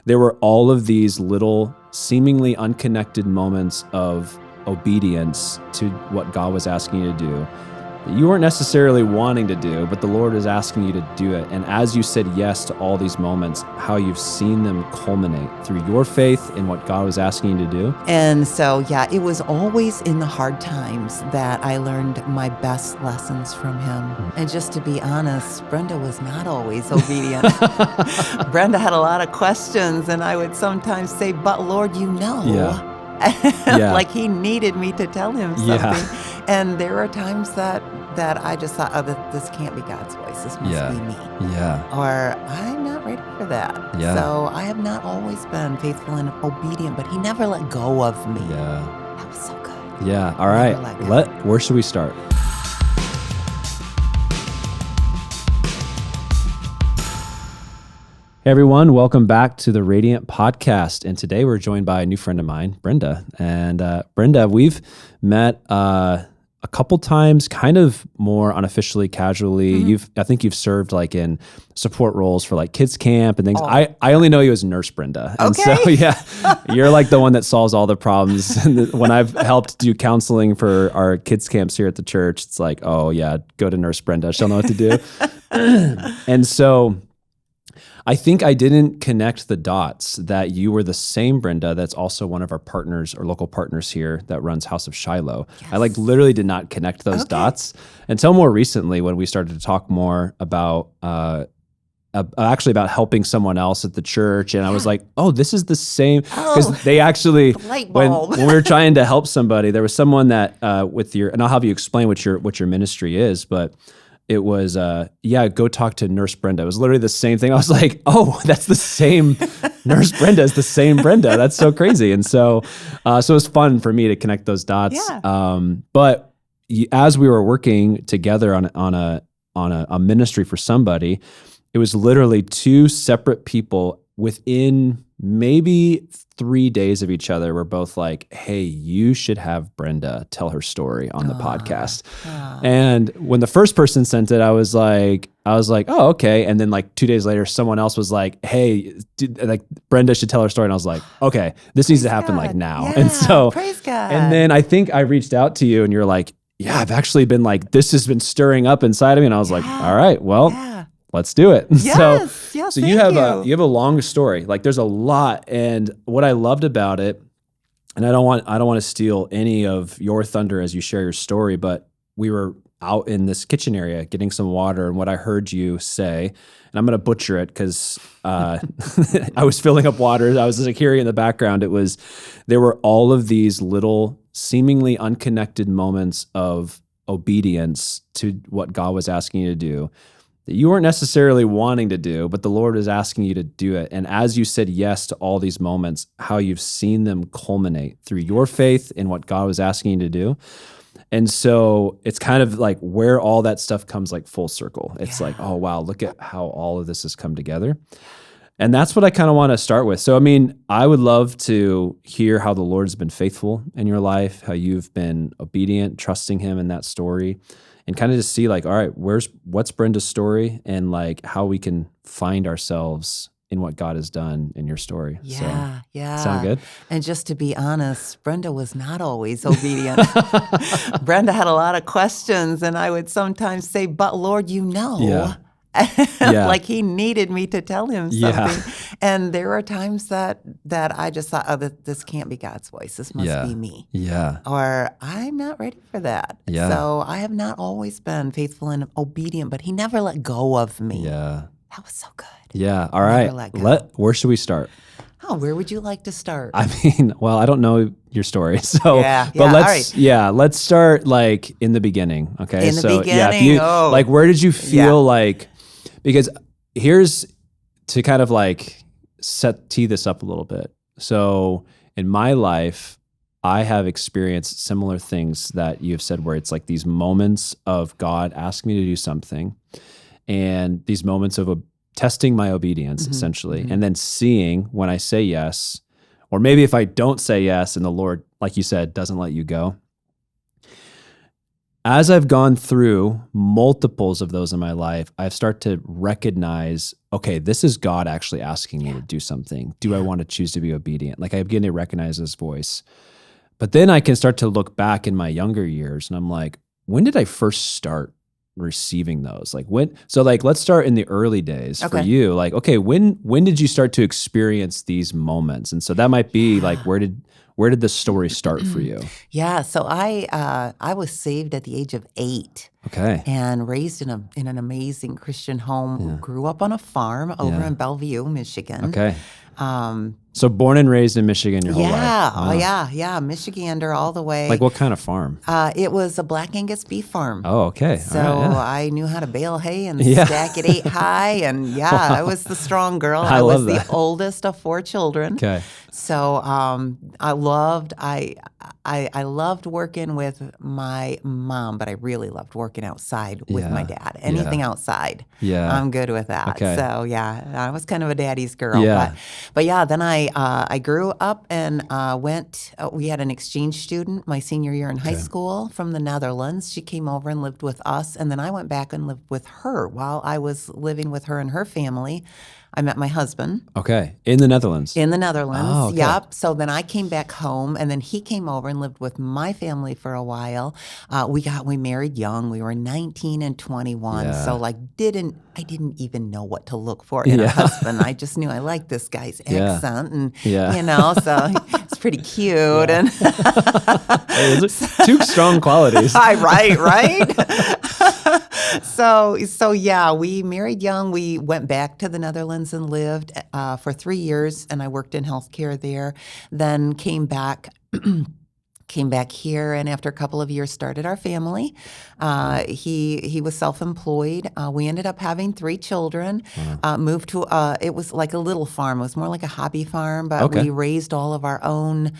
there were all of these little seemingly unconnected moments of obedience to what God was asking you to do that you weren't necessarily wanting to do, but the Lord is asking you to do it. And as you said yes to all these moments, how you've seen them culminate through your faith in what God was asking you to do. And so, yeah, it was always in the hard times that I learned my best lessons from him. And just to be honest, Brenda was not always obedient. Brenda had a lot of questions, and I would sometimes say, but Lord, you know. Yeah. Like he needed me to tell him something. Yeah. And there are times that I just thought, oh, this can't be God's voice. This must be me. Yeah. Or I'm not ready for that. Yeah. So I have not always been faithful and obedient, but he never let go of me. Yeah. That was so good. Yeah. All right. Where should we start? Hey everyone, welcome back to the Radiant Podcast. And today we're joined by a new friend of mine, Brenda. And Brenda, we've met a couple times, kind of more unofficially, casually. I think you've served like in support roles for like kids camp and things. I only know you as Nurse Brenda. And so you're like the one that solves all the problems. And when I've helped do counseling for our kids camps here at the church, it's like, oh yeah, go to Nurse Brenda. She'll know what to do. And so I think I didn't connect the dots that you were the same Brenda that's also one of our partners or local partners here that runs House of Shiloh. Yes. I like literally did not connect those dots until more recently when we started to talk more about actually about helping someone else at the church. And I was like, oh, this is the same. Because they actually, when we were trying to help somebody, there was someone that and I'll have you explain what your ministry is, but it was, go talk to Nurse Brenda. It was literally the same thing. I was like, oh, that's the same Nurse Brenda. It's the same Brenda. That's so crazy. And so it was fun for me to connect those dots. Yeah. But as we were working together on a ministry for somebody, it was literally two separate people within maybe 3 days of each other. We're both like, hey, you should have Brenda tell her story on the podcast. And when the first person sent it, I was like, oh, okay. And then like 2 days later, someone else was like, hey, Brenda should tell her story. And I was like, okay, this needs to happen like now. Yeah, and so, praise God. And then I think I reached out to you and you're like, yeah, I've actually been like, this has been stirring up inside of me. And I was like, all right, well, let's do it. Yes, so you have a long story. Like there's a lot, and what I loved about it, and I don't want to steal any of your thunder as you share your story, but we were out in this kitchen area getting some water, and what I heard you say, and I'm going to butcher it because I was filling up water. I was just like hearing in the background. There were all of these little seemingly unconnected moments of obedience to what God was asking you to do that you weren't necessarily wanting to do, but the Lord is asking you to do it. And as you said yes to all these moments, how you've seen them culminate through your faith in what God was asking you to do. And so it's kind of like where all that stuff comes like full circle. It's like, oh, wow, look at how all of this has come together. And that's what I kind of want to start with. So, I mean, I would love to hear how the Lord's been faithful in your life, how you've been obedient, trusting him in that story. And kind of just see like, all right, what's Brenda's story and like how we can find ourselves in what God has done in your story. Yeah. Sound good? And just to be honest, Brenda was not always obedient. Brenda had a lot of questions, and I would sometimes say, but Lord, you know. Yeah. Like he needed me to tell him something. Yeah. And there are times that I just thought, oh, this can't be God's voice. This must be me. Yeah. Or I'm not ready for that. Yeah. So I have not always been faithful and obedient, but he never let go of me. Yeah. That was so good. Yeah. All right. Where should we start? Oh, where would you like to start? I mean, well, I don't know your story, so let's start like in the beginning. Okay. In the beginning. Like, where did you feel like? Because here's to kind of like tee this up a little bit. So in my life, I have experienced similar things that you've said, where it's like these moments of God asking me to do something, and these moments of testing my obedience, essentially, and then seeing when I say yes, or maybe if I don't say yes and the Lord, like you said, doesn't let you go. as I've gone through multiples of those in my life, I've started to recognize, okay, this is God actually asking me to do something. Do I want to choose to be obedient? Like I begin to recognize his voice. But then I can start to look back in my younger years and I'm like, when did I first start receiving those? Like when, so like, let's start in the early days for you. Like, okay, when did you start to experience these moments? And so that might be like, where did the story start for you? Yeah, so I was saved at the age of 8. Okay. And raised in an amazing Christian home. Grew up on a farm over in Bellevue, Michigan. Okay. So born and raised in Michigan your whole life. Wow. Oh yeah, Michigander all the way. Like what kind of farm? It was a Black Angus beef farm. Oh, okay. So I knew how to bale hay and Yeah. stack it 8 high, and I was the strong girl. I love was that. the oldest of 4 children. Okay. So I loved working with my mom, but I really loved working outside with my dad. Anything outside, I'm good with that. Okay. So I was kind of a daddy's girl. Yeah. But then I grew up and went. We had an exchange student my senior year in high school from the Netherlands. She came over and lived with us, and then I went back and lived with her while I was living with her and her family. I met my husband. Okay. In the Netherlands. In the Netherlands. Oh, okay. Yep. So then I came back home, and then he came over and lived with my family for a while. We married young. We were 19 and 21. Yeah. So I didn't even know what to look for in a husband. I just knew I liked this guy's accent, and so it's pretty cute. And Hey, those are 2 strong qualities. right. So we married young. We went back to the Netherlands and lived for 3 years, and I worked in healthcare there. Then came back here, and after a couple of years started our family. He was self-employed. We ended up having 3 children. Moved to it was like a little farm. It was more like a hobby farm, but we raised all of our own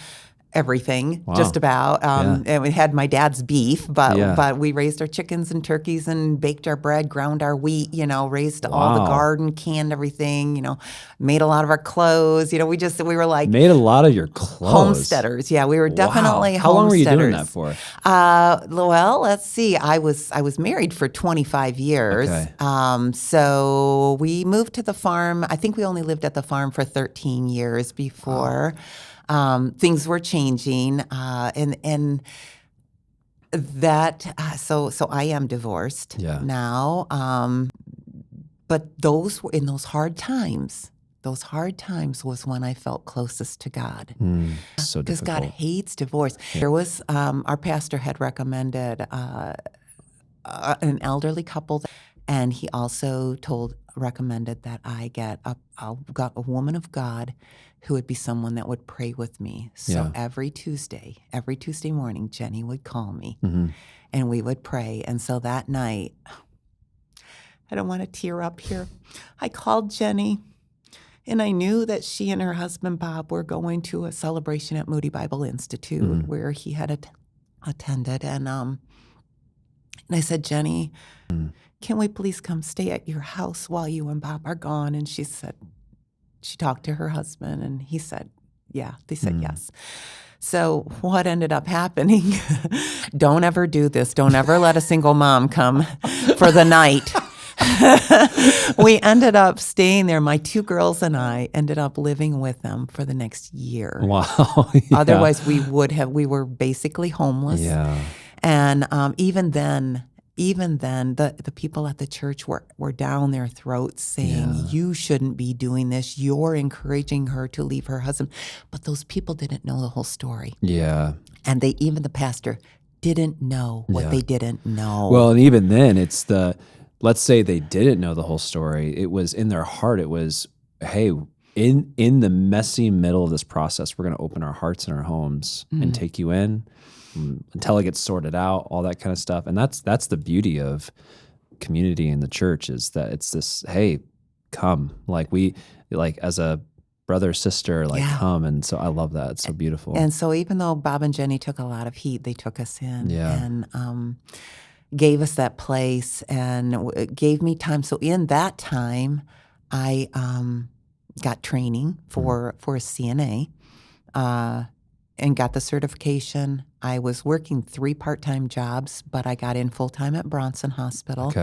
everything, just about. And we had my dad's beef, but we raised our chickens and turkeys and baked our bread, ground our wheat, raised all the garden, canned everything, made a lot of our clothes. We were like... Made a lot of your clothes. Homesteaders. Yeah, we were definitely homesteaders. How long were you doing that for? Well, let's see. I was married for 25 years. Okay. So we moved to the farm. I think we only lived at the farm for 13 years before... things were changing, and that. So I am divorced now. But those were in those hard times. Those hard times was when I felt closest to God. So because difficult. God hates divorce. There was our pastor had recommended an elderly couple, and he also recommended that I get a woman of God who would be someone that would pray with me. So every Tuesday morning, Jenny would call me, and we would pray. And so that night, I don't want to tear up here, I called Jenny, and I knew that she and her husband, Bob, were going to a celebration at Moody Bible Institute where he had attended. And I said, Jenny, can we please come stay at your house while you and Bob are gone? And she said, she talked to her husband, and he said, they said yes. So what ended up happening, don't ever do this. Don't ever let a single mom come for the night. We ended up staying there. My 2 girls and I ended up living with them for the next year. Wow. Otherwise, we were basically homeless. Yeah. And even then, the people at the church were down their throats saying, you shouldn't be doing this. You're encouraging her to leave her husband. But those people didn't know the whole story. Yeah. And even the pastor didn't know what they didn't know. Well, and even then, let's say they didn't know the whole story. It was in their heart. It was, hey, in the messy middle of this process, we're going to open our hearts and our homes and take you in until it gets sorted out, all that kind of stuff. And that's the beauty of community in the church, is that it's this, hey, come, as a brother, sister, come. And so I love that. It's so beautiful. And so even though Bob and Jenny took a lot of heat, they took us in and gave us that place and gave me time. So in that time, I got training for a CNA. and got the certification. I was working 3 part-time jobs, but I got in full-time at Bronson Hospital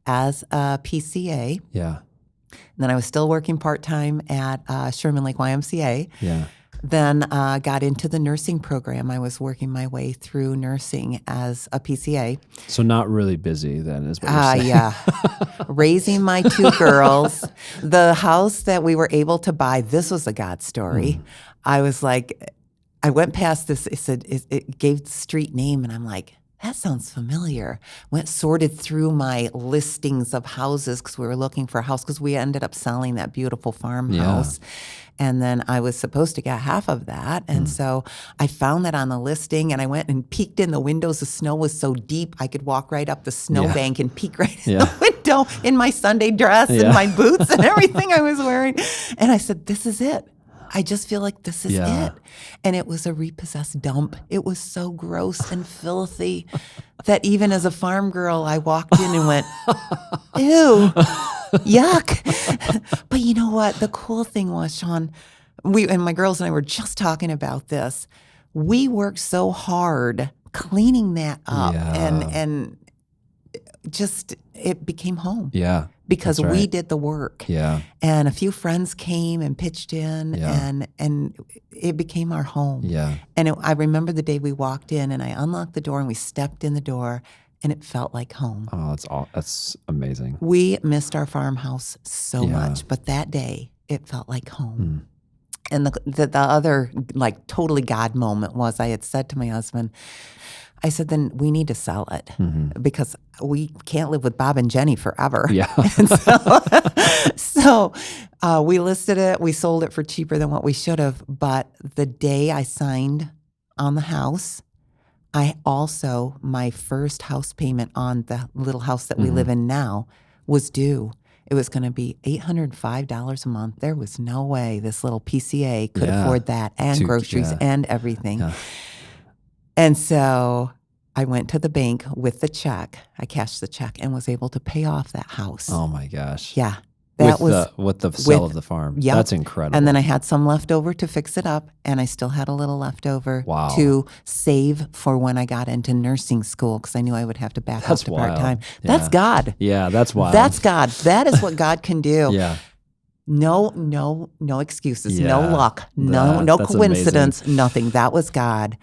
as a PCA. Yeah. And then I was still working part-time at Sherman Lake YMCA. Yeah. Then got into the nursing program. I was working my way through nursing as a PCA. So not really busy then is what you're saying. Yeah. Raising my 2 girls. The house that we were able to buy, this was a God story. I was like, I went past this, it gave the street name, and I'm like, that sounds familiar. Sorted through my listings of houses because we were looking for a house because we ended up selling that beautiful farmhouse. And then I was supposed to get half of that. And so I found that on the listing, and I went and peeked in the windows. The snow was so deep, I could walk right up the snowbank and peek right in the window in my Sunday dress and my boots and everything I was wearing. And I said, this is it. I just feel like this is it. And it was a repossessed dump. It was so gross and filthy that even as a farm girl, I walked in and went, ew, yuck. But you know what? The cool thing was, Sean, and my girls and I were just talking about this. We worked so hard cleaning that up and just it became home. Yeah. Because we did the work. Yeah. And a few friends came and pitched in and it became our home. Yeah. And I remember the day we walked in and I unlocked the door and we stepped in the door and it felt like home. Oh, that's amazing. We missed our farmhouse so much, but that day it felt like home. And the other like totally God moment was I had said to my husband, I said, then we need to sell it because we can't live with Bob and Jenny forever. Yeah. And so we listed it. We sold it for cheaper than what we should have. But the day I signed on the house, my first house payment on the little house that we live in now was due. It was going to be $805 a month. There was no way this little PCA could afford that and groceries and everything. Yeah. And so I went to the bank with the check. I cashed the check and was able to pay off that house. Oh my gosh. Yeah. With the sale of the farm. Yep. That's incredible. And then I had some left over to fix it up, and I still had a little left over to save for when I got into nursing school because I knew I would have to back up to part-time. Yeah. That's God. Yeah, that's wild. That's God. That is what God can do. Yeah. No excuses, no luck, no coincidence, nothing. That was God.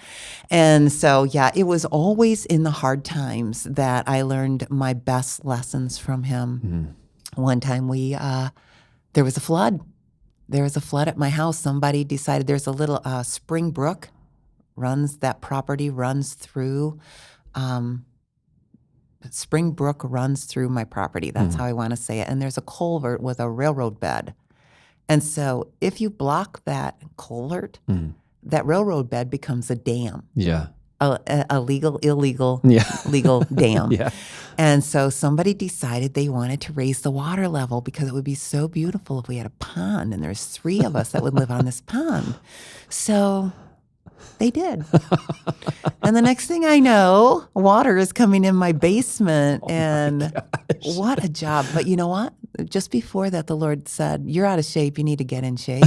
And so, it was always in the hard times that I learned my best lessons from him. One time there was a flood. There was a flood at my house. Somebody decided there's a little spring brook that property runs through. Spring Brook runs through my property. That's how I want to say it. And there's a culvert with a railroad bed. And so if you block that culvert, that railroad bed becomes a dam. Yeah. A legal dam. Yeah. And so somebody decided they wanted to raise the water level because it would be so beautiful if we had a pond and there's 3 of us that would live on this pond. So they did. And the next thing I know, water is coming in my basement. What a job. But you know what? Just before that, the Lord said, you're out of shape. You need to get in shape.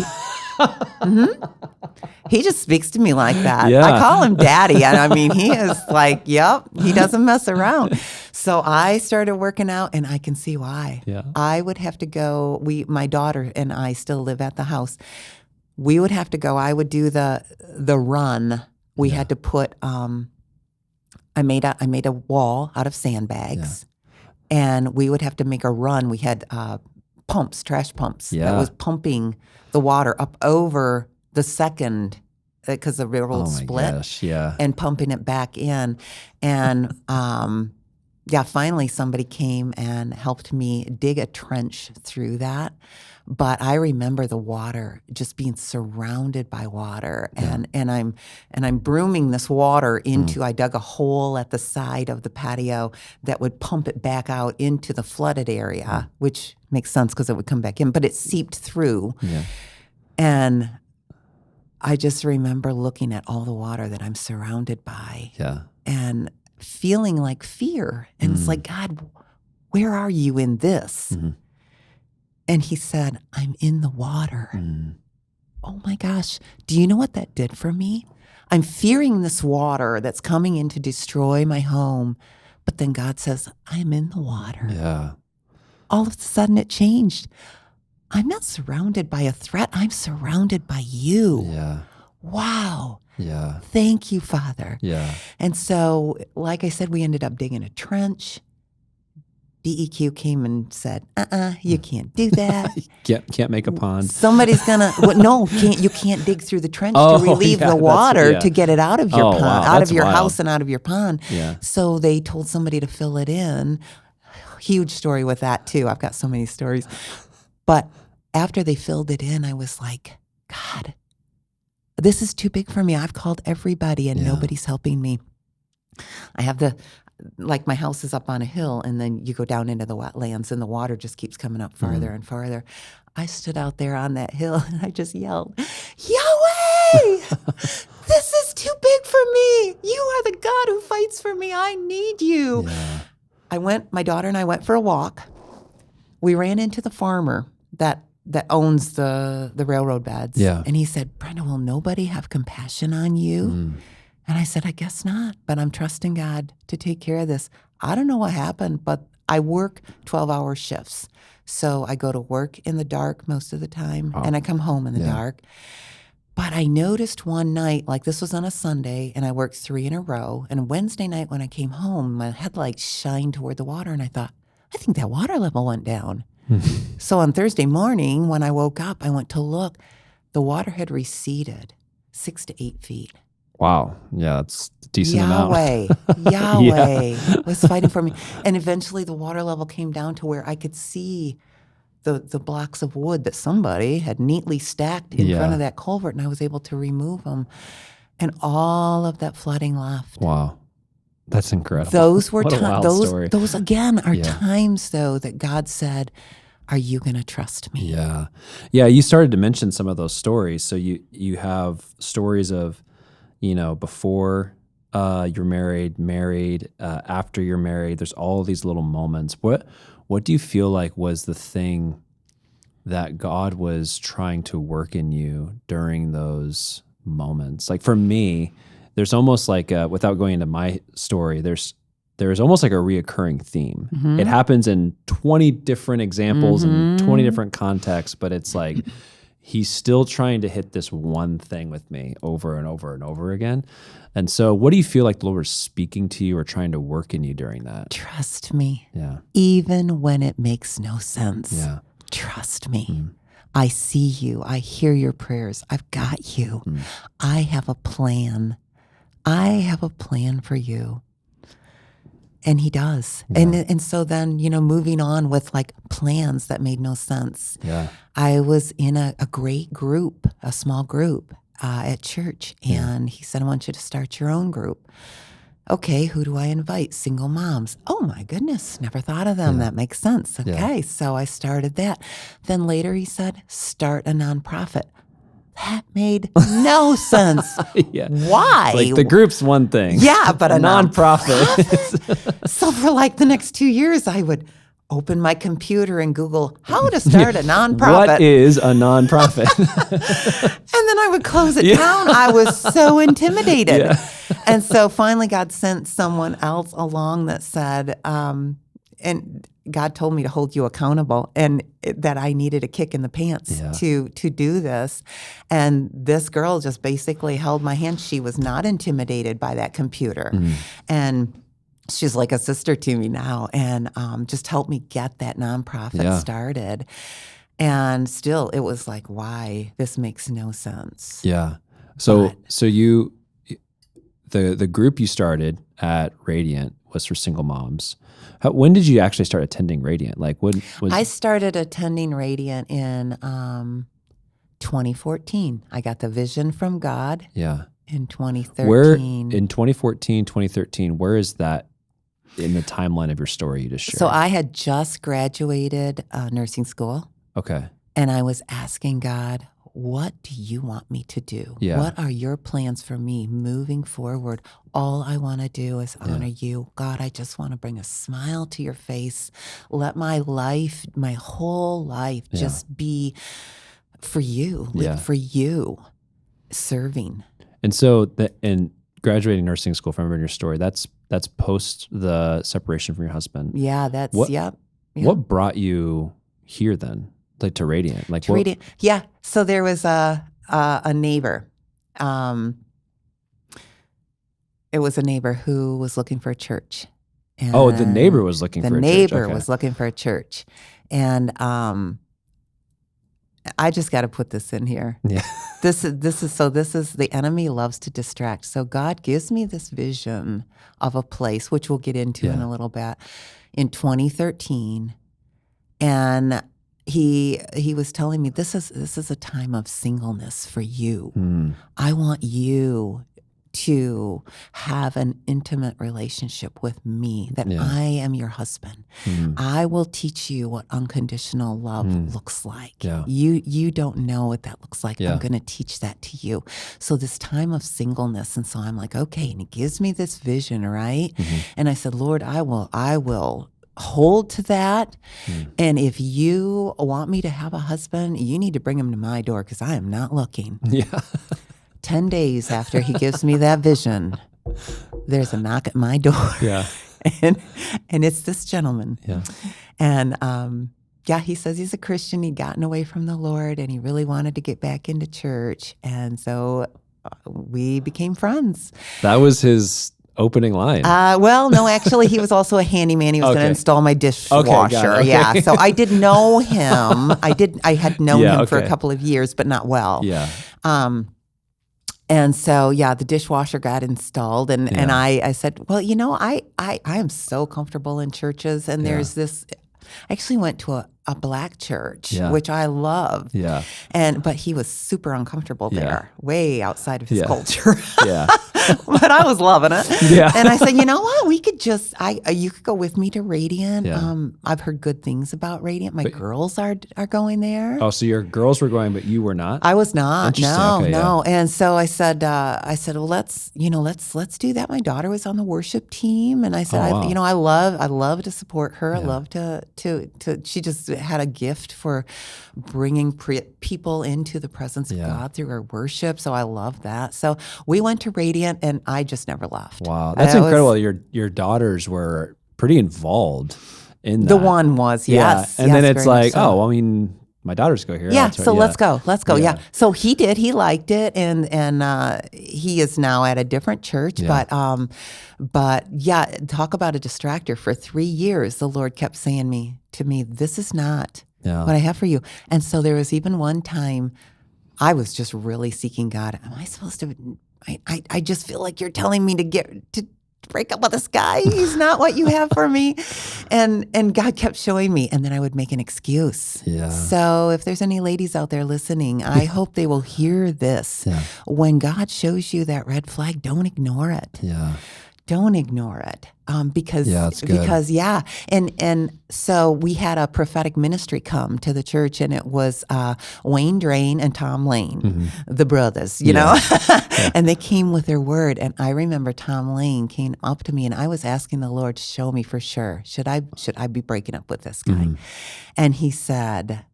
He just speaks to me like that. Yeah. I call him daddy. And I mean, he is like, yep, he doesn't mess around. So I started working out and I can see why. Yeah. I would have to go. My daughter and I still live at the house. We would have to go. I would do the run. We had to put. I made a wall out of sandbags, and we would have to make a run. We had trash pumps that was pumping the water up over the second because the railroad split, and pumping it back in. And finally somebody came and helped me dig a trench through that. But I remember the water, just being surrounded by water, and I'm brooming this water into. I dug a hole at the side of the patio that would pump it back out into the flooded area, which makes sense because it would come back in. But it seeped through, and I just remember looking at all the water that I'm surrounded by, and feeling like fear, and it's like, God, where are you in this? And he said, I'm in the water. Oh my gosh. Do you know what that did for me? I'm fearing this water that's coming in to destroy my home. But then God says, I'm in the water. Yeah. All of a sudden it changed. I'm not surrounded by a threat. I'm surrounded by you. Yeah. Wow. Yeah. Thank you, Father. Yeah. And so, like I said, we ended up digging a trench. DEQ came and said, you can't do that. Can't make a pond. Somebody's gonna, you can't dig through the trench to relieve the that's- water yeah. to get it out of your Oh, pond, wow, out that's of your wild. house and out of your pond. Yeah. So they told somebody to fill it in. Huge story with that too. I've got so many stories. But after they filled it in, I was like, God, this is too big for me. I've called everybody and nobody's helping me. I have my house is up on a hill, and then you go down into the wetlands and the water just keeps coming up farther and farther. I stood out there on that hill and I just yelled, Yahweh, this is too big for me. You are the God who fights for me. I need you. Yeah. My daughter and I went for a walk. We ran into the farmer that owns the railroad beds. Yeah. And he said, Brenda, will nobody have compassion on you? And I said, I guess not, but I'm trusting God to take care of this. I don't know what happened, but I work 12-hour shifts. So I go to work in the dark most of the time, and I come home in the dark. But I noticed one night, like this was on a Sunday, and I worked 3 in a row. And Wednesday night when I came home, my headlights shined toward the water, and I thought, I think that water level went down. So on Thursday morning, when I woke up, I went to look. The water had receded 6 to 8 feet. Wow. Yeah, that's a decent amount. Yahweh was fighting for me. And eventually the water level came down to where I could see the blocks of wood that somebody had neatly stacked in front of that culvert, and I was able to remove them. And all of that flooding left. Wow. That's incredible. Those were those again are times though that God said, are you going to trust me? Yeah. Yeah, you started to mention some of those stories. So you have stories of, before you're married, after you're married. There's all these little moments. What do you feel like was the thing that God was trying to work in you during those moments? Like for me, there's almost like without going into my story, there's almost like a reoccurring theme. It happens in 20 different examples and 20 different contexts, but it's like he's still trying to hit this one thing with me over and over and over again. And so what do you feel like the Lord was speaking to you or trying to work in you during that? Trust me. Yeah. Even when it makes no sense. Yeah. Trust me. I see you. I hear your prayers. I've got you. I have a plan. I have a plan for you. And he does. Yeah. And so then, moving on with like plans that made no sense. Yeah. I was in a great group, a small group at church. And he said, I want you to start your own group. Okay, who do I invite? Single moms. Oh my goodness, never thought of them. That makes sense. Okay, so I started that. Then later he said, start a nonprofit. That made no sense. Why? Like the group's one thing. Yeah, but a nonprofit. So for like the next 2 years, I would open my computer and Google how to start a nonprofit. What is a nonprofit? And then I would close it down. I was so intimidated. And so finally God sent someone else along that said, and God told me to hold you accountable and that I needed a kick in the pants to do this. And this girl just basically held my hand. She was not intimidated by that computer. And she's like a sister to me now and just helped me get that nonprofit started. And still, it was like, why? This makes no sense. Yeah. So you, the group you started at Radiant was for single moms. When did you actually start attending Radiant? Like when was I started attending Radiant in 2014. I got the vision from God. Yeah. In 2013. Where in 2014, 2013, where is that in the timeline of your story you just shared? So I had just graduated nursing school. Okay. And I was asking God, what do you want me to do? Yeah. What are your plans for me moving forward? All I want to do is honor you. God, I just want to bring a smile to your face. Let my life, my whole life just be for you, live for you, serving. And so and graduating nursing school, if I remember your story, that's post the separation from your husband. Yeah, that's, What, yep. What brought you here then? Like to Radiant? Like to Radiant. Yeah. So there was a neighbor. It was a neighbor who was looking for a church. And the neighbor was looking for a church. The neighbor was looking for a church. And I just got to put this in here. Yeah. This is the enemy loves to distract. So God gives me this vision of a place, which we'll get into in a little bit, in 2013. And he was telling me, this is a time of singleness for you. I want you to have an intimate relationship with me, that I am your husband. I will teach you what unconditional love looks like. Yeah. You don't know what that looks like. I'm going to teach that to you. So this time of singleness. And so I'm like, okay. And he gives me this vision, right? And I said, Lord, I will hold to that. And if you want me to have a husband, you need to bring him to my door because I am not looking. Yeah. 10 days after he gives me that vision, there's a knock at my door. Yeah. and it's this gentleman. Yeah. And he says he's a Christian. He'd gotten away from the Lord and he really wanted to get back into church. And so we became friends. That was his opening line. Well, no, actually, he was also a handyman. He was going to install my dishwasher. Okay. Yeah. So I did know him. I had known him for a couple of years, but not well. Yeah. And so, the dishwasher got installed, and I said, well, I am so comfortable in churches, and there's this. I actually went to a black church, which I love. Yeah. But he was super uncomfortable there, way outside of his Yeah. culture. Yeah. But I was loving it. Yeah. And I said, you know what? We could you could go with me to Radiant. Yeah. I've heard good things about Radiant. My girls are going there. Oh, so your girls were going, but you were not? I was not. No, Okay, no. Yeah. And so I said, well, let's do that. My daughter was on the worship team, and I said, I love to support her. I love to. She just had a gift for bringing people into the presence of God through her worship. So I love that. So we went to Radiant, and I just never left. Wow, that's incredible. Your daughters were pretty involved in that. The one was, yes. Yeah. And then it's like, so. My daughters go here. Yeah, so let's go. Yeah. So he did. He liked it, and he is now at a different church. Yeah. But talk about a distractor. For 3 years, the Lord kept saying to me, this is not what I have for you. And so there was even one time I was just really seeking God. Am I supposed to? I just feel like you're telling me to break up with this guy. He's not what you have for me. And God kept showing me, and then I would make an excuse. Yeah. So if there's any ladies out there listening, I hope they will hear this. Yeah. When God shows you that red flag, don't ignore it. Yeah. Don't ignore it. Because and so we had a prophetic ministry come to the church, and it was Wayne Drain and Tom Lane, the brothers, you know, and they came with their word. And I remember Tom Lane came up to me, and I was asking the Lord to show me for sure, should I be breaking up with this guy? And he said,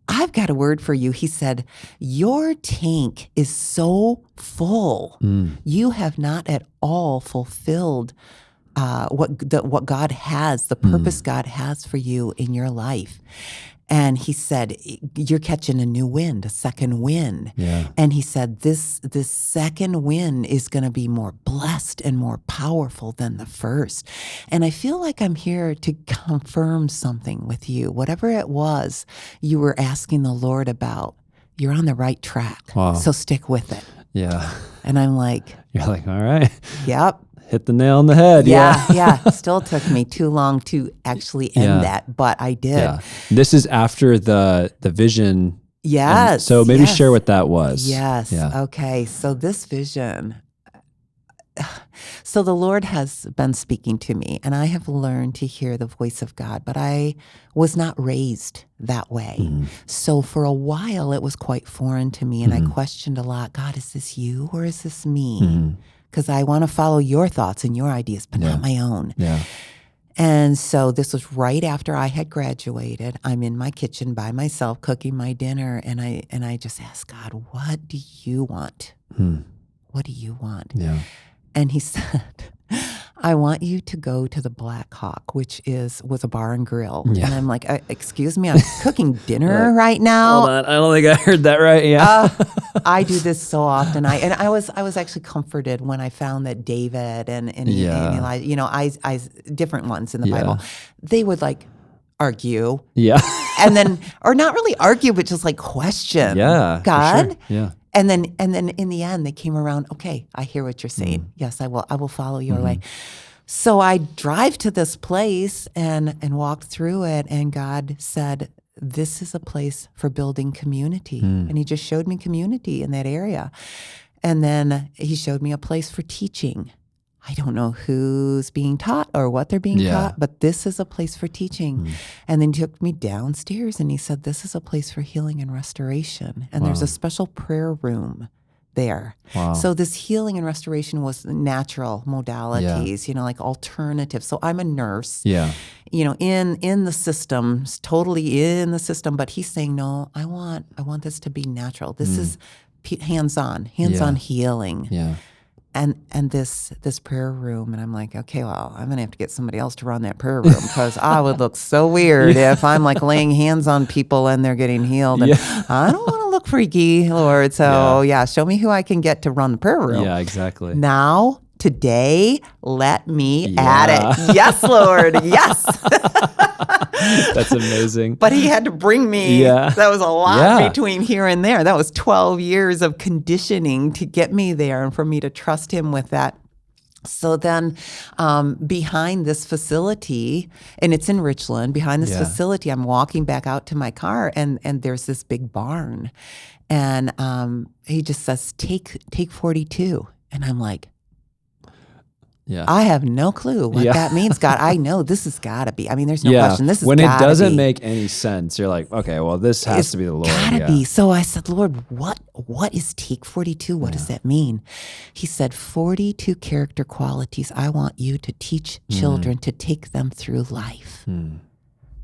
I've got a word for you. He said, your tank is so full. You have not at all fulfilled what God has, the purpose God has for you in your life. And he said, you're catching a new wind, a second wind. Yeah. And he said, this second wind is going to be more blessed and more powerful than the first. And I feel like I'm here to confirm something with you. Whatever it was you were asking the Lord about, you're on the right track. Wow. So stick with it. Yeah. And I'm like, You're like, all right. Yep. Hit the nail on the head. Yeah. Still took me too long to actually end that, but I did. Yeah. This is after the vision. Yes. And so maybe share what that was. Yes. Yeah. Okay. So this vision. So the Lord has been speaking to me, and I have learned to hear the voice of God, but I was not raised that way. So for a while, it was quite foreign to me, and I questioned a lot. God, is this you or is this me? Because I want to follow your thoughts and your ideas, but not my own. Yeah. And so this was right after I had graduated. I'm in my kitchen by myself cooking my dinner, and I just asked God, what do you want? what do you want? Yeah. And he said, I want you to go to the Black Hawk, which was a bar and grill. Yeah. And I'm like, excuse me, I'm cooking dinner right now. Hold on, I don't think I heard that right. Yeah. I do this so often. I was actually comforted when I found that David and Elijah, different ones in the Bible, they would like argue. Yeah. And then, or not really argue, but just like question God. Sure. Yeah. And then in the end, they came around, okay, I hear what you're saying. Yes, I will follow your way. So I drive to this place and walked through it, and God said, this is a place for building community. And he just showed me community in that area. And then he showed me a place for teaching. I don't know who's being taught or what they're being taught, but this is a place for teaching. And then he took me downstairs and he said, this is a place for healing and restoration. And there's a special prayer room there. Wow. So this healing and restoration was natural modalities, like alternatives. So I'm a nurse, in the systems, totally in the system. But he's saying, no, I want this to be natural. This is hands-on healing. Yeah. And this prayer room, and I'm like, okay, well, I'm gonna have to get somebody else to run that prayer room because I would look so weird if I'm like laying hands on people and they're getting healed. And I don't want to look freaky, Lord. So show me who I can get to run the prayer room. Yeah, exactly. Now, today, let me at it. Yes, Lord. Yes. That's amazing. But he had to bring me. Yeah. That was a lot between here and there. That was 12 years of conditioning to get me there and for me to trust him with that. So then behind this facility, and it's in Richland, behind this facility, I'm walking back out to my car and there's this big barn. And he just says, take 42. And I'm like, I have no clue what that means, God. I know this has got to be. I mean, there's no question. This is when it doesn't make any sense, you're like, okay, well, this has to be the Lord. Gotta be. So I said, Lord, what is take 42? What does that mean? He said, 42 character qualities I want you to teach children to take them through life. And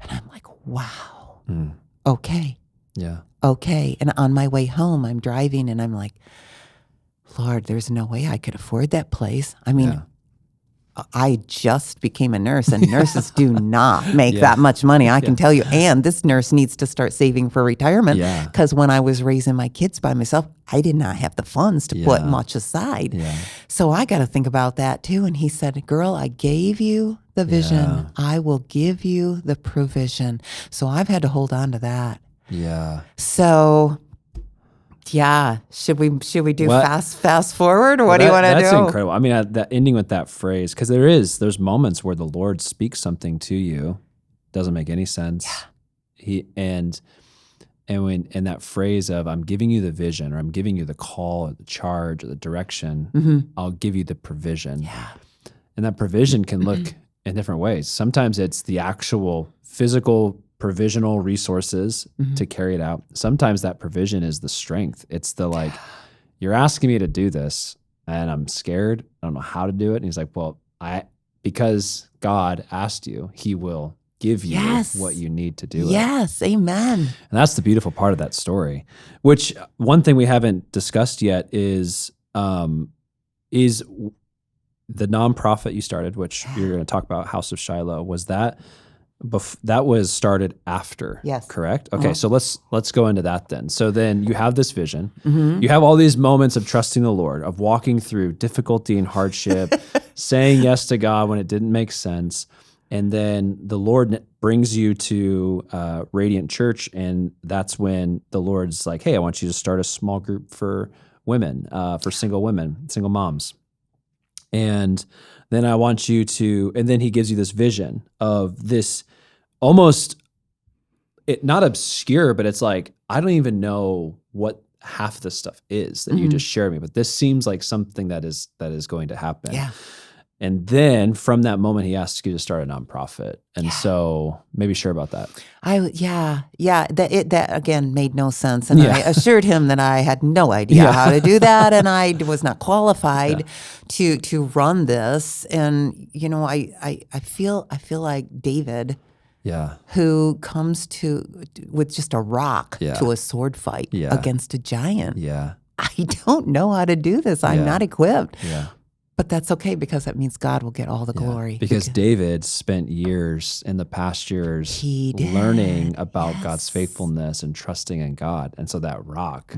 I'm like, wow. Okay. Yeah. Okay. And on my way home, I'm driving and I'm like, Lord, there's no way I could afford that place. I mean, I just became a nurse, and nurses do not make that much money, I can tell you. And this nurse needs to start saving for retirement because when I was raising my kids by myself, I did not have the funds to put much aside. So I got to think about that too. And he said, girl, I gave you the vision. I will give you the provision. So I've had to hold on to that. Yeah. So... should we do fast forward, or what do you want to do? That's incredible. I mean, that ending with that phrase, because there's moments where the Lord speaks something to you, doesn't make any sense. And that phrase of I'm giving you the vision, or I'm giving you the call, or the charge, or the direction, I'll give you the provision. And that provision can look in different ways. Sometimes it's the actual physical provisional resources to carry it out. Sometimes that provision is the strength. It's the like, you're asking me to do this and I'm scared. I don't know how to do it. And he's like, well, because God asked you, he will give you what you need to do it. Yes, amen. And that's the beautiful part of that story, which one thing we haven't discussed yet is the nonprofit you started, which you're going to talk about, House of Shiloh. Was that that was started after, correct? Okay, so let's go into that then. So then you have this vision. You have all these moments of trusting the Lord, of walking through difficulty and hardship, saying yes to God when it didn't make sense. And then the Lord brings you to Radiant Church, and that's when the Lord's like, hey, I want you to start a small group for women, for single women, single moms. And then I want you to, and then he gives you this vision of this almost, not obscure, but it's like, I don't even know what half this stuff is that you just shared me, but this seems like something that is going to happen. And then from that moment, he asks you to start a nonprofit. And so maybe share about that. That again made no sense. And I assured him that I had no idea how to do that. And I was not qualified to run this. And, I feel like David, who comes with just a rock to a sword fight against a giant. I I don't know how to do this. I'm not equipped. Yeah. But that's okay because that means God will get all the glory. Because David spent years in the pastures learning about God's faithfulness and trusting in God. And so that rock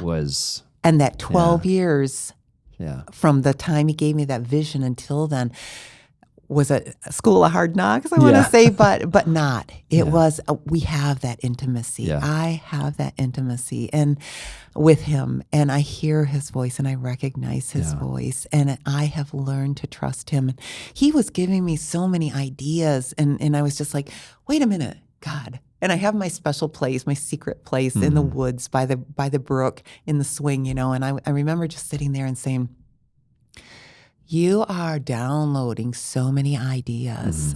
was... And that 12 years from the time he gave me that vision until then was a school of hard knocks, I want to say, but not. It was, we have that intimacy. Yeah. I have that intimacy and with him, and I hear his voice and I recognize his voice, and I have learned to trust him. And he was giving me so many ideas, and I was just like, wait a minute, God. And I have my special place, my secret place in the woods by the brook in the swing, and I remember just sitting there and saying, you are downloading so many ideas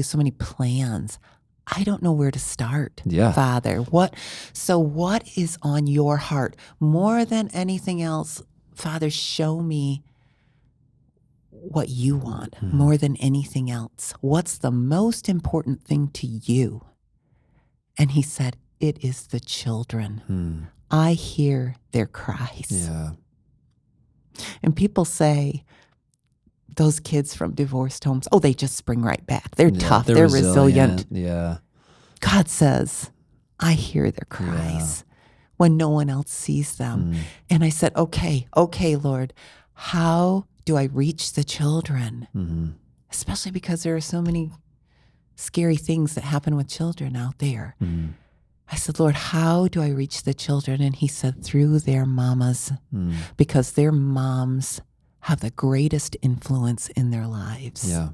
so many plans. I don't know where to start, Father. What is on your heart? More than anything else, Father, show me what you want more than anything else. What's the most important thing to you? And he said, it is the children. I hear their cries. Yeah. And people say, those kids from divorced homes, they just spring right back. They're tough. They're resilient. Yeah. God says, I hear their cries when no one else sees them. And I said, okay, Lord, how do I reach the children? Especially because there are so many scary things that happen with children out there. I said, Lord, how do I reach the children? And he said, through their mamas, because their moms have the greatest influence in their lives. Yeah.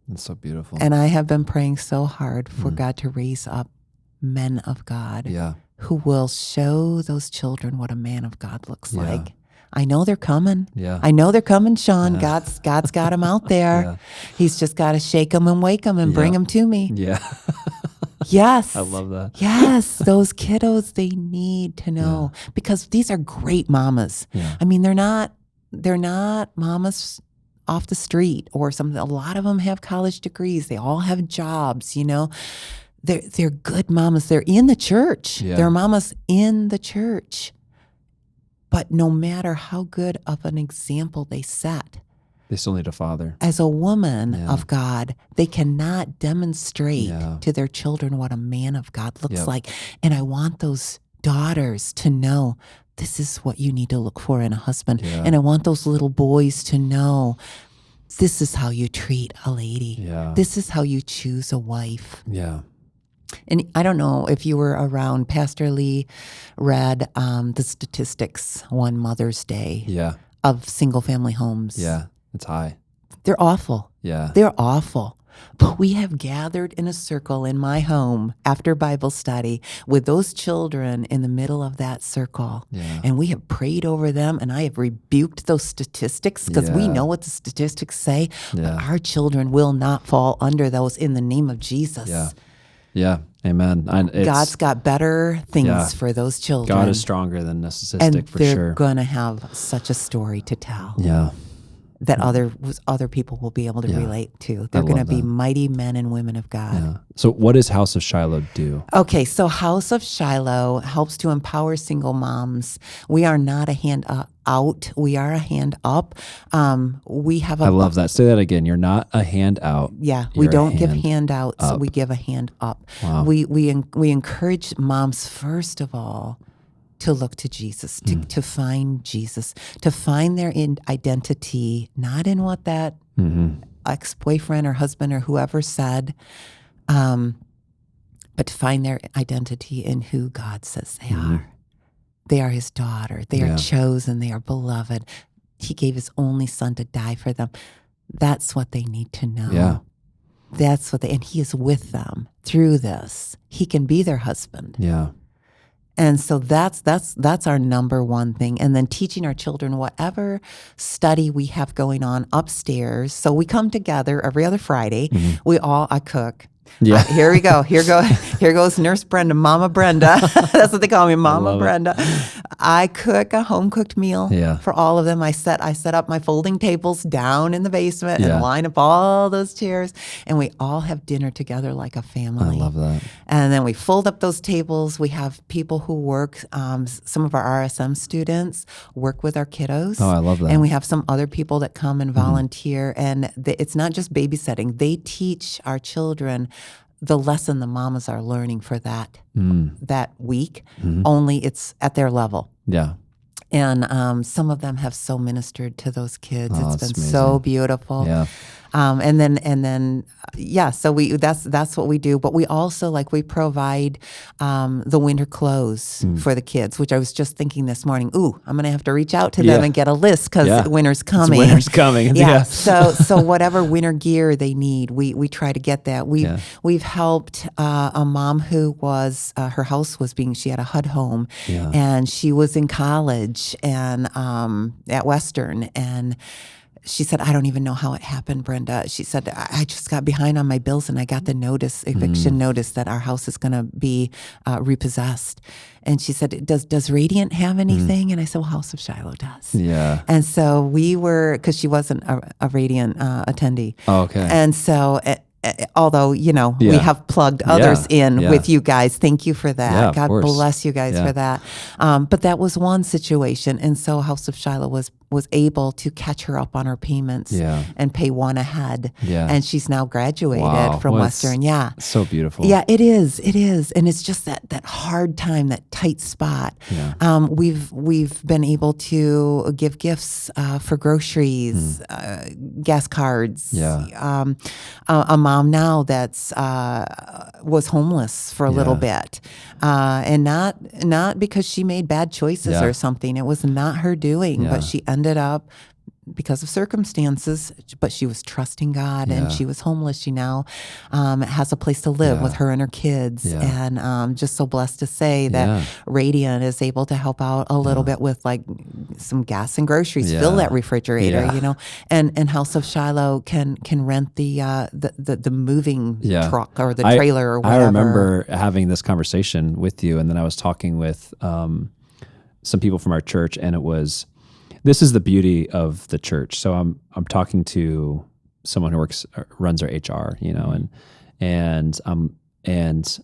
That's so beautiful. And I have been praying so hard for God to raise up men of God who will show those children what a man of God looks like. I know they're coming. Yeah. I know they're coming, Sean. God's got them out there. He's just got to shake them and wake them and bring them to me. Yeah. Yes. I love that. Yes. Those kiddos, they need to know because these are great mamas. Yeah. I mean, they're not mamas off the street or something. A lot of them have college degrees. They all have jobs, They're good mamas. They're in the church. Yeah. They're mamas in the church. But no matter how good of an example they set, they still need a father. As a woman of God, they cannot demonstrate to their children what a man of God looks like. And I want those daughters to know this is what you need to look for in a husband. Yeah. And I want those little boys to know this is how you treat a lady. Yeah. This is how you choose a wife. Yeah. And I don't know if you were around, Pastor Lee read the statistics one Mother's Day of single-family homes. Yeah, it's high. They're awful. Yeah. They're awful. But we have gathered in a circle in my home after Bible study with those children in the middle of that circle. Yeah. And we have prayed over them, and I have rebuked those statistics because we know what the statistics say. Yeah. But our children will not fall under those in the name of Jesus. Yeah. Yeah. Amen. God's got better things for those children. God is stronger than a statistic, and for sure. And they're going to have such a story to tell. Yeah. That other people will be able to relate to. They're going to be mighty men and women of God. Yeah. So what does House of Shiloh do? Okay, so House of Shiloh helps to empower single moms. We are not a hand out. We are a hand up. We have I love that. Say that again. You're not a hand out. Yeah, we don't give handouts. We give a hand up. Wow. We encourage moms, first of all, to look to Jesus, to find Jesus, to find their identity, not in what that ex-boyfriend or husband or whoever said, but to find their identity in who God says they are. They are his daughter. They are chosen. They are beloved. He gave his only son to die for them. That's what they need to know. Yeah. That's what and he is with them through this. He can be their husband. Yeah. And so that's our number one thing. And then teaching our children whatever study we have going on upstairs. So we come together every other Friday. I cook. Yeah. Here we go. Here goes Nurse Brenda, Mama Brenda. That's what they call me, Mama Brenda. I cook a home cooked meal Yeah. for all of them. I set up my folding tables down in the basement Yeah. and line up all those chairs, and we all have dinner together like a family. I love that. And then we fold up those tables. We have people who work. Some of our RSM students work with our kiddos. Oh, I love that. And we have some other people that come and volunteer. And it's not just babysitting. They teach our children the lesson the mamas are learning for that week, only it's at their level. Yeah. And some of them have so ministered to those kids. Oh, It's that's been so amazing. beautiful. Yeah. And then so that's what we do. But we also we provide the winter clothes for the kids, which I was just thinking this morning. Ooh, I'm gonna have to reach out to them and get a list because winter's coming. Winter's coming. Yeah. So whatever winter gear they need, we try to get that. We've helped a mom who was her house was she had a HUD home, and she was in college and at Western and. She said, I don't even know how it happened, Brenda. She said, I just got behind on my bills and I got the eviction notice that our house is going to be repossessed. And she said, does Radiant have anything? And I said, well, House of Shiloh does. Yeah. And so we were, because she wasn't a Radiant attendee. Oh, okay. And so although, we have plugged others in with you guys. Thank you for that. Yeah, God course. bless you guys for that. But that was one situation. And so House of Shiloh was able to catch her up on her payments and pay one ahead. Yeah. And she's now graduated from Western. Yeah. So beautiful. Yeah, it is. It is. And it's just that hard time, that tight spot. Yeah. We've been able to give gifts for groceries, gas cards. Yeah. A mom now that's was homeless for a little bit, and not because she made bad choices or something. It was not her doing, but she ended up because of circumstances, but she was trusting God and she was homeless. She now has a place to live with her and her kids. And just so blessed to say that Radiant is able to help out a little bit with some gas and groceries, fill that refrigerator, and House of Shiloh can rent the moving truck or the trailer or whatever. I remember having this conversation with you, and then I was talking with some people from our church, and this is the beauty of the church. So I'm talking to someone who runs our HR, and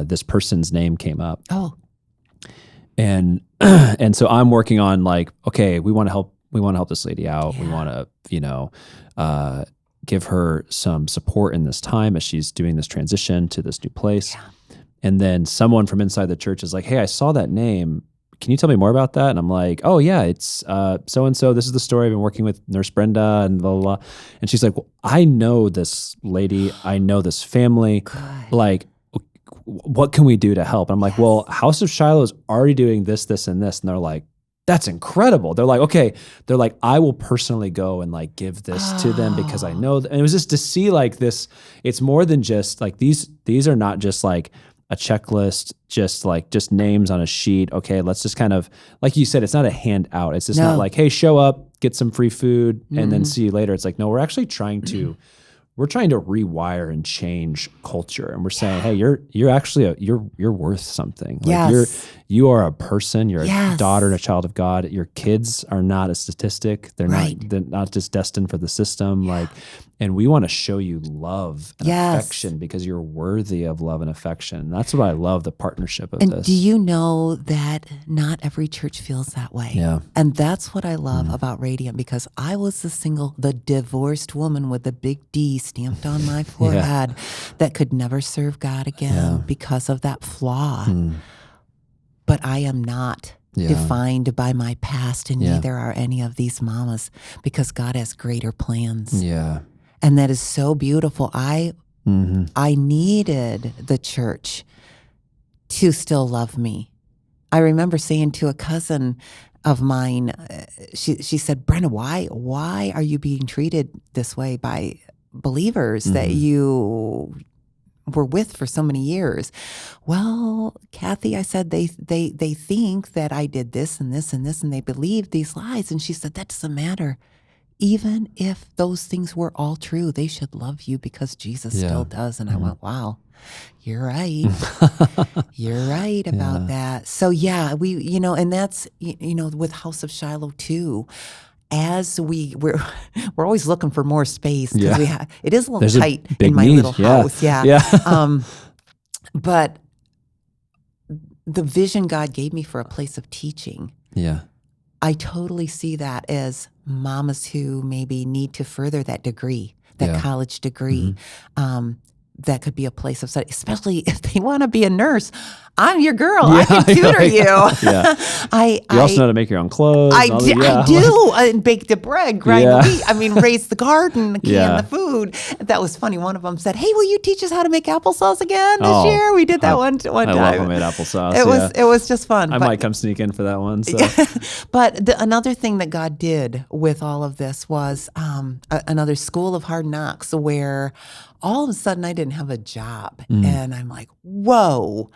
this person's name came up. Oh, and so I'm working on okay, we want to help this lady out. We want to give her some support in this time as she's doing this transition to this new place. And then someone from inside the church is like, hey, I saw that name. Can you tell me more about that? And I'm like, oh yeah, it's so-and-so. This is the story. I've been working with Nurse Brenda and blah, blah, blah. And she's like, well, I know this lady. I know this family. Good. What can we do to help? And I'm like, well, House of Shiloh is already doing this, this, and this. And they're like, that's incredible. They're like, okay. They're like, I will personally go and give this to them because I know. And it was just to see this. It's more than just these are not just a checklist, just names on a sheet. Okay, let's just kind of, like you said, it's not a handout. It's just not hey, show up, get some free food, and then see you later. It's no, we're actually trying to rewire and change culture. And we're saying, hey, you're actually you're worth something. You are a person. You're a daughter and a child of God. Your kids are not a statistic. They're not just destined for the system. And we want to show you love and affection because you're worthy of love and affection. And that's what I love, the partnership of this. And do you know that not every church feels that way? Yeah. And that's what I love about Radiant, because I was the divorced woman with the big D stamped on my forehead that could never serve God again because of that flaw. But I am not defined by my past, and neither are any of these mamas, because God has greater plans. Yeah. And that is so beautiful. I needed the church to still love me. I remember saying to a cousin of mine, she said, Brenda, why are you being treated this way by believers that you were with for so many years? Well, Kathy, I said, they think that I did this and this and this, and they believe these lies. And she said, that doesn't matter. even if those things were all true, they should love you because Jesus still does. And I went, wow, you're right. You're right about that. So yeah, and that's, with House of Shiloh too. As we're always looking for more space because it is a little tight in my little house. But the vision God gave me for a place of teaching. Yeah. I totally see that as mamas who maybe need to further that degree, that college degree. That could be a place of study, especially if they want to be a nurse. I'm your girl. I can tutor you. You also know how to make your own clothes. I do. And bake the bread, grind the wheat. I mean, raise the garden, can the food. That was funny. One of them said, "Hey, will you teach us how to make applesauce again this year?" We did that one time. I love homemade applesauce. It was just fun. I might come sneak in for that one. So. But another thing that God did with all of this was another school of hard knocks where all of a sudden I didn't have a job. And I'm like, whoa,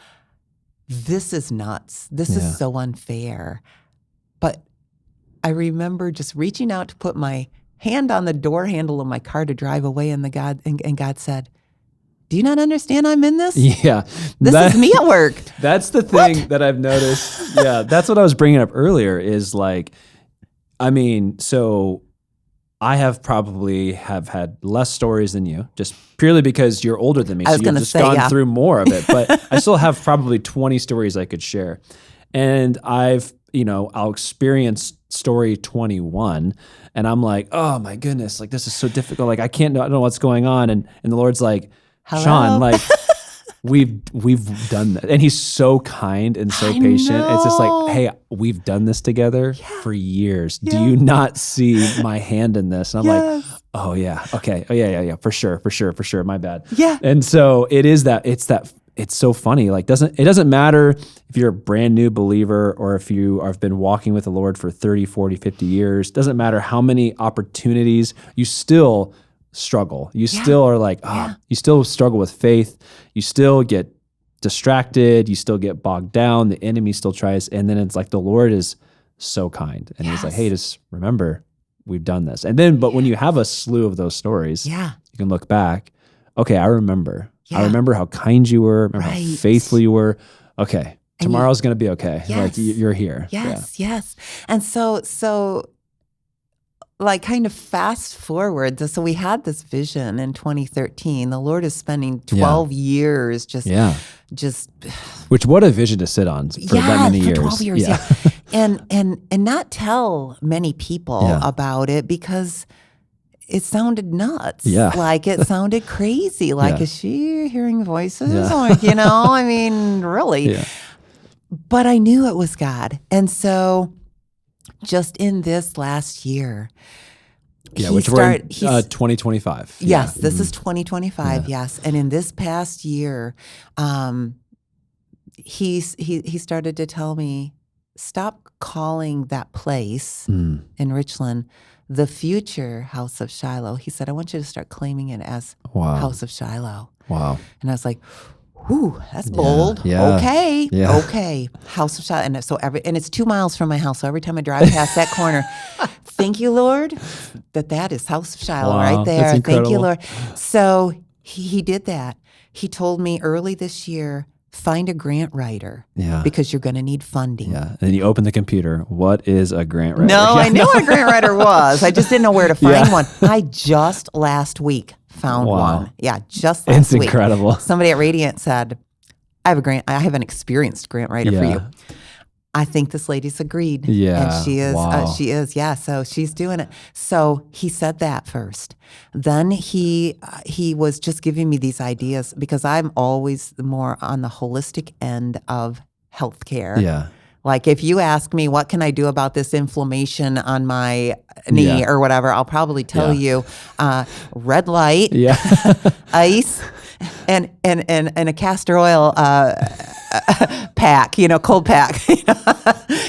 this is nuts. This is so unfair. But I remember just reaching out to put my hand on the door handle of my car to drive away, and God said, "Do you not understand I'm in this? Yeah. This is me at work." That's the thing that I've noticed. Yeah, that's what I was bringing up earlier is like, I mean, so I have had less stories than you, just purely because you're older than me. So you've just gone through more of it. But I still have probably 20 stories I could share. And I'll experience story 21 and I'm like, oh my goodness, like this is so difficult. Like I don't know what's going on. And the Lord's like, hello? Sean, like we've done that. And he's so kind and so patient. It's just like, hey, we've done this together for years. Do you not see my hand in this? And I'm like, oh yeah. Okay. Oh yeah. For sure. My bad. Yeah. And so it's so funny. Like it doesn't matter if you're a brand new believer or if you have been walking with the Lord for 30, 40, 50 years. Doesn't matter how many opportunities, you still struggle. You still are like, you still struggle with faith. You still get distracted. You still get bogged down. The enemy still tries. And then it's like the Lord is so kind. And he's like, hey, just remember, we've done this. And then, but when you have a slew of those stories, you can look back. Okay, I remember. Yeah. I remember how kind you were. Remember how faithful you were. Okay, tomorrow's going to be okay. Like you're here. Yes. And so like kind of fast forward. So we had this vision in 2013. The Lord is spending 12 years just. Which what a vision to sit on for that many years. 12 years. Yeah. and not tell many people about it because it sounded nuts. Yeah. Like it sounded crazy. Like, is she hearing voices? Like, I mean, really. Yeah. But I knew it was God. And so just in this last year, which we're in 2025. Yes, this is 2025, yes. And in this past year, he started to tell me, stop calling that place in Richland the future House of Shiloh. He said, I want you to start claiming it as House of Shiloh. Wow. And I was like, whew, that's bold. Yeah. Okay. House of Shiloh. And so and it's 2 miles from my house. So every time I drive past that corner, thank you, Lord, that is House of Shiloh right there. That's incredible. Thank you, Lord. So he did that. He told me early this year, find a grant writer because you're going to need funding. Yeah. And then you open the computer. What is a grant writer? No, I knew what a grant writer was. I just didn't know where to find one. I just last week found one. Yeah, just last week. It's incredible. Somebody at Radiant said, I have an experienced grant writer for you. I think this lady's agreed. Yeah. And she is. So she's doing it. So he said that first. Then he was just giving me these ideas because I'm always more on the holistic end of healthcare. Yeah. Like if you ask me, what can I do about this inflammation on my knee or whatever, I'll probably tell you red light, ice, and a castor oil pack, cold pack.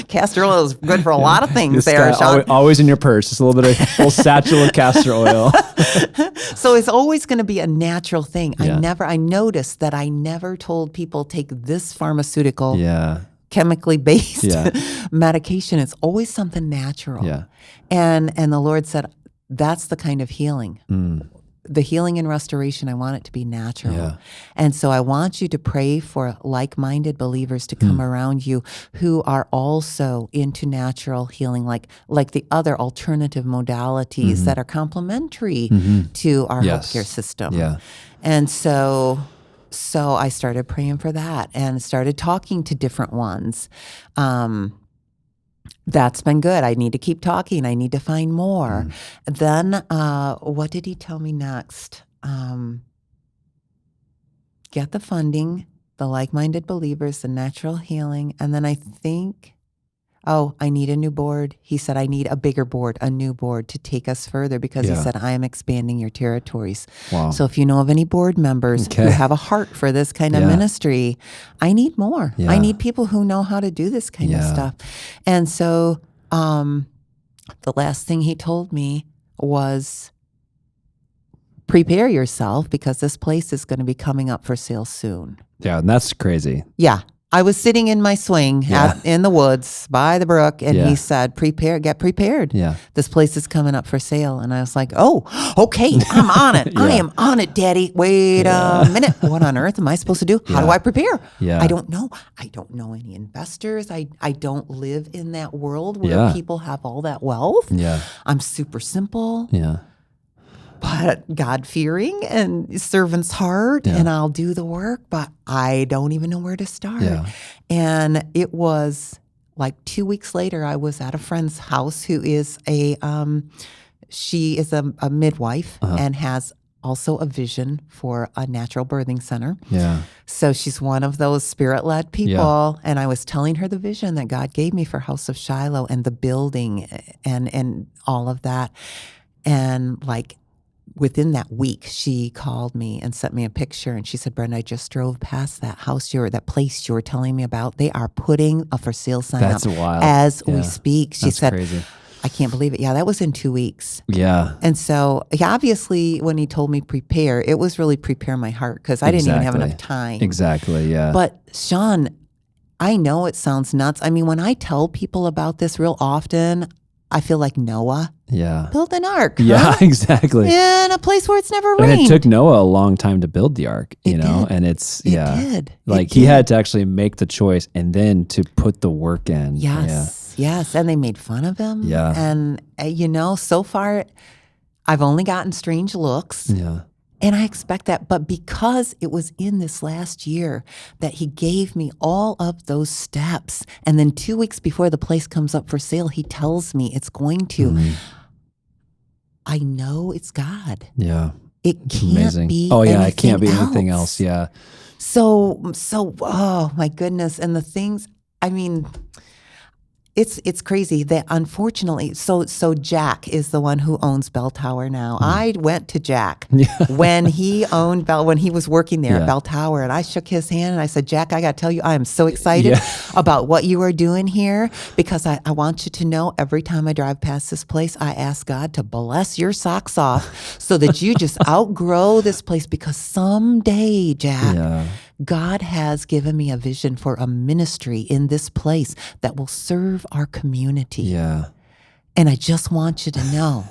Castor oil is good for a lot of things there, Sean. Always in your purse. Just a little bit of little satchel of castor oil. So it's always going to be a natural thing. Yeah. I noticed that I never told people take this pharmaceutical chemically based medication. It's always something natural. Yeah. And the Lord said, that's the kind of healing. The healing and restoration, I want it to be natural. Yeah. And so I want you to pray for like-minded believers to come around you who are also into natural healing, like the other alternative modalities that are complementary to our healthcare system. Yeah. And so I started praying for that and started talking to different ones. That's been good. I need to keep talking. I need to find more. Then, what did he tell me next? Get the funding, the like-minded believers, the natural healing. And then I think, I need a new board. He said, I need a bigger board, a new board to take us further because he said, I am expanding your territories. Wow. So if you know of any board members who have a heart for this kind of ministry, I need more. Yeah. I need people who know how to do this kind of stuff. And so the last thing he told me was, prepare yourself because this place is going to be coming up for sale soon. Yeah, and that's crazy. Yeah. I was sitting in my swing in the woods by the brook, and he said, get prepared. Yeah. This place is coming up for sale. And I was like, oh, okay, I'm on it. I am on it, Daddy. Wait a minute. What on earth am I supposed to do? How do I prepare? Yeah. I don't know. I don't know any investors. I don't live in that world where people have all that wealth. Yeah. I'm super simple. Yeah. But God-fearing and servant's heart, and I'll do the work, but I don't even know where to start. Yeah. And it was like 2 weeks later, I was at a friend's house who is she is a midwife and has also a vision for a natural birthing center. Yeah. So she's one of those spirit-led people. And I was telling her the vision that God gave me for House of Shiloh and the building and all of that. And like, within that week, she called me and sent me a picture, and she said, Brenda, I just drove past that house, that place you were telling me about. They are putting a for sale sign That's up wild. as we speak. She said, crazy. I can't believe it. Yeah, that was in 2 weeks. Yeah. And so obviously when he told me prepare, it was really prepare my heart because I didn't even have enough time. Exactly, yeah. But Sean, I know it sounds nuts. I mean, when I tell people about this real often, I feel like Noah. Yeah. Build an ark. Yeah, exactly. In a place where it's never rained. And it took Noah a long time to build the ark, you know? Did. And it's, It did. Like he had to actually make the choice and then to put the work in. Yes. Yes. And they made fun of him. Yeah. And, so far, I've only gotten strange looks. Yeah. And I expect that. But because it was in this last year that he gave me all of those steps, and then 2 weeks before the place comes up for sale, he tells me it's going to. I know it's God. Yeah. It can't be it can't be anything else. Yeah. So, oh my goodness. And the things, I mean, it's crazy that unfortunately, so Jack is the one who owns Bell Tower now. I went to Jack when he owned when he was working there at Bell Tower, and I shook his hand and I said, Jack, I got to tell you, I am so excited about what you are doing here because I want you to know every time I drive past this place, I ask God to bless your socks off so that you just outgrow this place because someday, Jack, God has given me a vision for a ministry in this place that will serve our community. Yeah. And I just want you to know,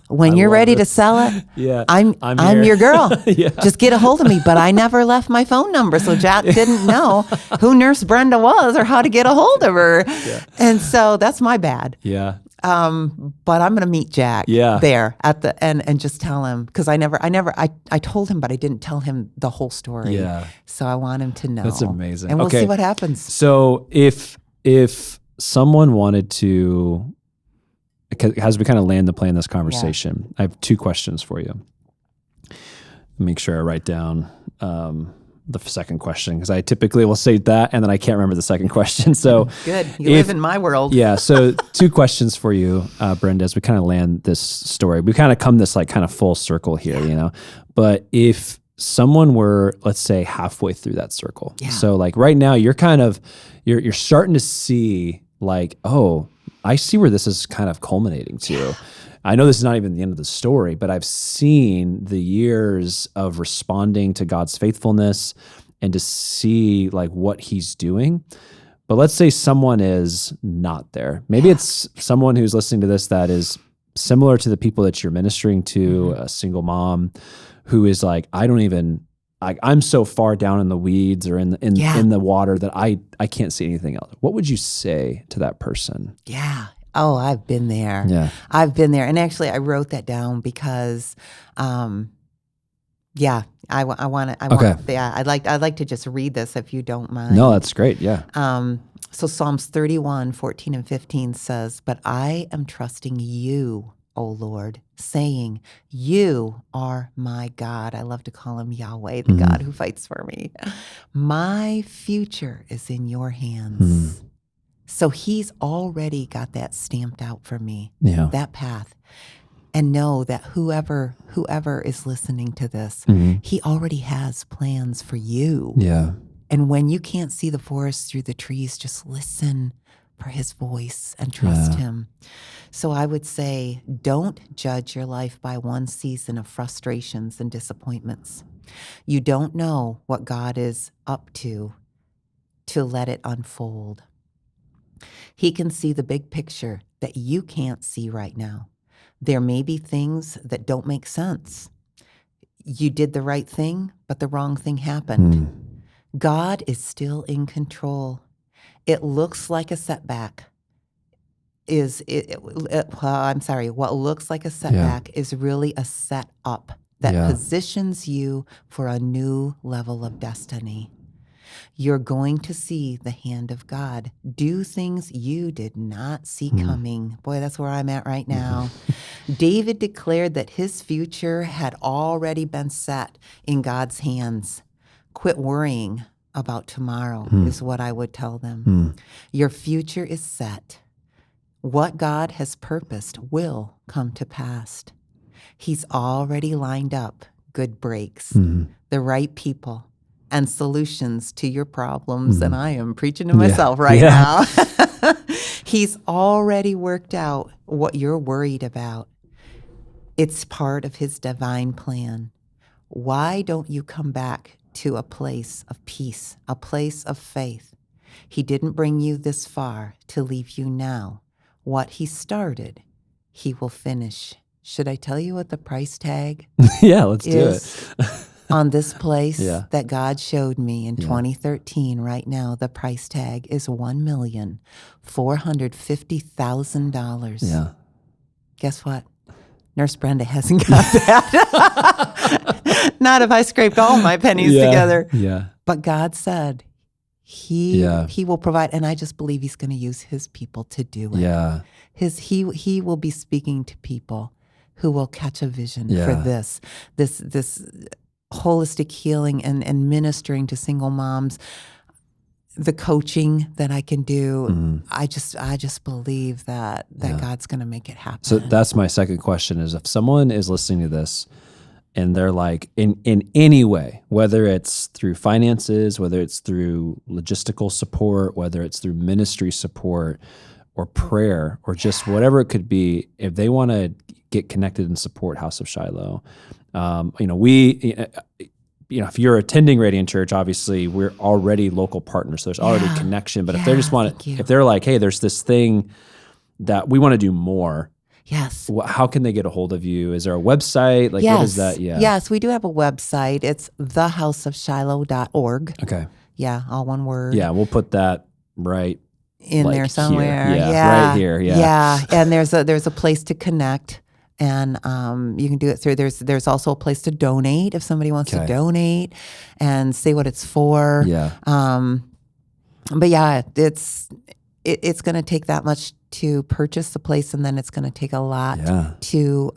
when you're ready to sell it, I'm your girl. Just get a hold of me. But I never left my phone number, so Jack didn't know who Nurse Brenda was or how to get a hold of her. And so that's my bad. Yeah. But I'm going to meet Jack there at the and just tell him, because I told him, but I didn't tell him the whole story. Yeah. So I want him to know. That's amazing. And we'll see what happens. So if someone wanted to, as we kind of land the plane in this conversation, I have 2 questions for you. Make sure I write down the second question, because I typically will say that and then I can't remember the second question. So good. You live in my world. Yeah. So 2 questions for you, Brenda, as we kind of land this story. We kind of come this like kind of full circle here, you know, but if someone were, let's say, halfway through that circle. So like right now you're kind of, you're starting to see like, oh, I see where this is kind of culminating to. I know this is not even the end of the story, but I've seen the years of responding to God's faithfulness and to see like what he's doing. But let's say someone is not there. Maybe it's someone who's listening to this that is similar to the people that you're ministering to, a single mom who is like, I'm so far down in the weeds or in the water that I can't see anything else. What would you say to that person? Yeah. Oh, I've been there. Yeah. I've been there. And actually I wrote that down because, I'd like to just read this if you don't mind. No, that's great. Yeah. So Psalms 31, 14 and 15 says, "But I am trusting you, O Lord, saying, you are my God." I love to call him Yahweh, the God who fights for me. "My future is in your hands." So he's already got that stamped out for me, that path. And know that whoever is listening to this, he already has plans for you. Yeah. And when you can't see the forest through the trees, just listen for his voice and trust him. So I would say, don't judge your life by one season of frustrations and disappointments. You don't know what God is up to let it unfold. He can see the big picture that you can't see right now. There may be things that don't make sense. You did the right thing, but the wrong thing happened. God is still in control. It looks like a setback. What looks like a setback is really a set up that positions you for a new level of destiny. You're going to see the hand of God do things you did not see coming. Boy, that's where I'm at right now. David declared that his future had already been set in God's hands. Quit worrying about tomorrow is what I would tell them. Your future is set. What God has purposed will come to pass. He's already lined up good breaks, the right people, and solutions to your problems. And I am preaching to myself right now. He's already worked out what you're worried about. It's part of his divine plan. Why don't you come back to a place of peace, a place of faith? He didn't bring you this far to leave you now. What he started, he will finish. Should I tell you what the price tag Yeah, let's do it. On this place that God showed me in 2013, right now, the price tag is $1,450,000. Yeah. Guess what? Nurse Brenda hasn't got that. Not if I scraped all my pennies together. Yeah. But God said he will provide, and I just believe he's going to use his people to do it. Yeah. He will be speaking to people who will catch a vision for this holistic healing and ministering to single moms. The coaching that I can do, I just believe that God's going to make it happen. So that's my second question: is if someone is listening to this and they're like, in any way, whether it's through finances, whether it's through logistical support, whether it's through ministry support or prayer or just whatever it could be, if they want to get connected and support House of Shiloh, if you're attending Radiant Church, obviously we're already local partners, so there's already connection. But if they just if they're like, hey, there's this thing that we want to do more. Yes. How can they get a hold of you? Is there a website? What is that? Yeah. Yes, we do have a website. It's thehouseofshiloh.org. Okay. Yeah, all one word. Yeah, we'll put that right in there somewhere. Here. Yeah, right here. Yeah. Yeah, and there's a place to connect. And you can do it through. There's also a place to donate if somebody wants to donate and say what it's for. Yeah. But yeah, it's going to take that much to purchase the place, and then it's going to take a lot to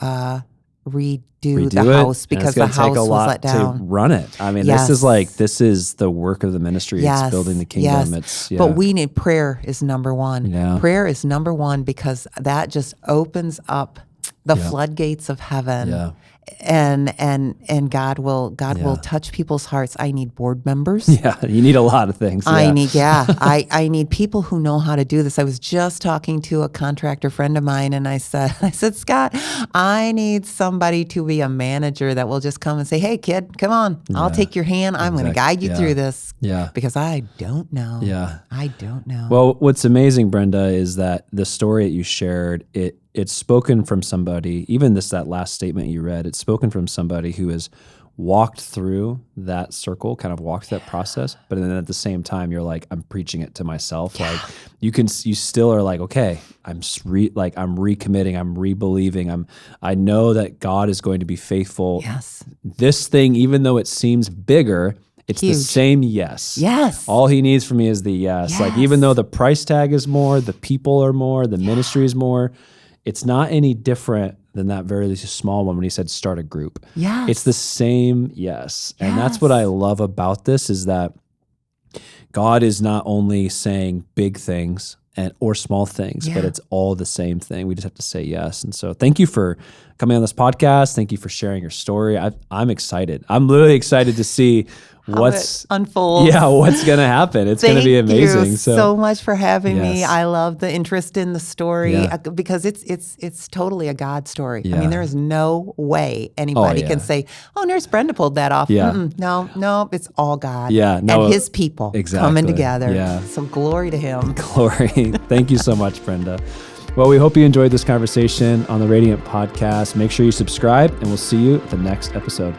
redo the house because the house was let down. To run it. I mean, this is the work of the ministry. It's building the kingdom. But we need prayer is number one. Yeah. Prayer is number one because that just opens up the floodgates of heaven, and God will touch people's hearts. I need board members. Yeah, you need a lot of things. I need people who know how to do this. I was just talking to a contractor friend of mine, and I said, Scott, I need somebody to be a manager that will just come and say, hey, kid, come on, I'll take your hand. I'm going to guide you through this. Yeah, because I don't know. Yeah, I don't know. Well, what's amazing, Brenda, is that the story that you shared, it it's spoken from somebody, even that last statement you read, it's spoken from somebody who has walked through that circle, kind of walked that process. But then at the same time, you're like, I'm preaching it to myself. Like you still are like, okay, I'm recommitting, I'm rebelieving. I know that God is going to be faithful. Yes. This thing, even though it seems bigger, it's Huge. the same yes. Yes. All he needs from me is the yes. Yes. Like even though the price tag is more, the people are more, the ministry is more, it's not any different than that very small one when he said start a group. Yes. It's the same yes. And that's what I love about this is that God is not only saying big things or small things, but it's all the same thing. We just have to say yes. And so thank you for coming on this podcast. Thank you for sharing your story. I'm excited. I'm literally excited to see what's unfolds. Yeah, what's going to happen. It's going to be amazing. Thank you so much for having me. Yes. I love the interest in the story Yeah. because it's totally a God story. Yeah. I mean, there is no way anybody can say, "Oh, Nurse Brenda pulled that off." Yeah. No, it's all God. Yeah, no, and His people coming together. Yeah. So glory to Him. Glory. Thank you so much, Brenda. Well, we hope you enjoyed this conversation on the Radiant Podcast. Make sure you subscribe, and we'll see you at the next episode.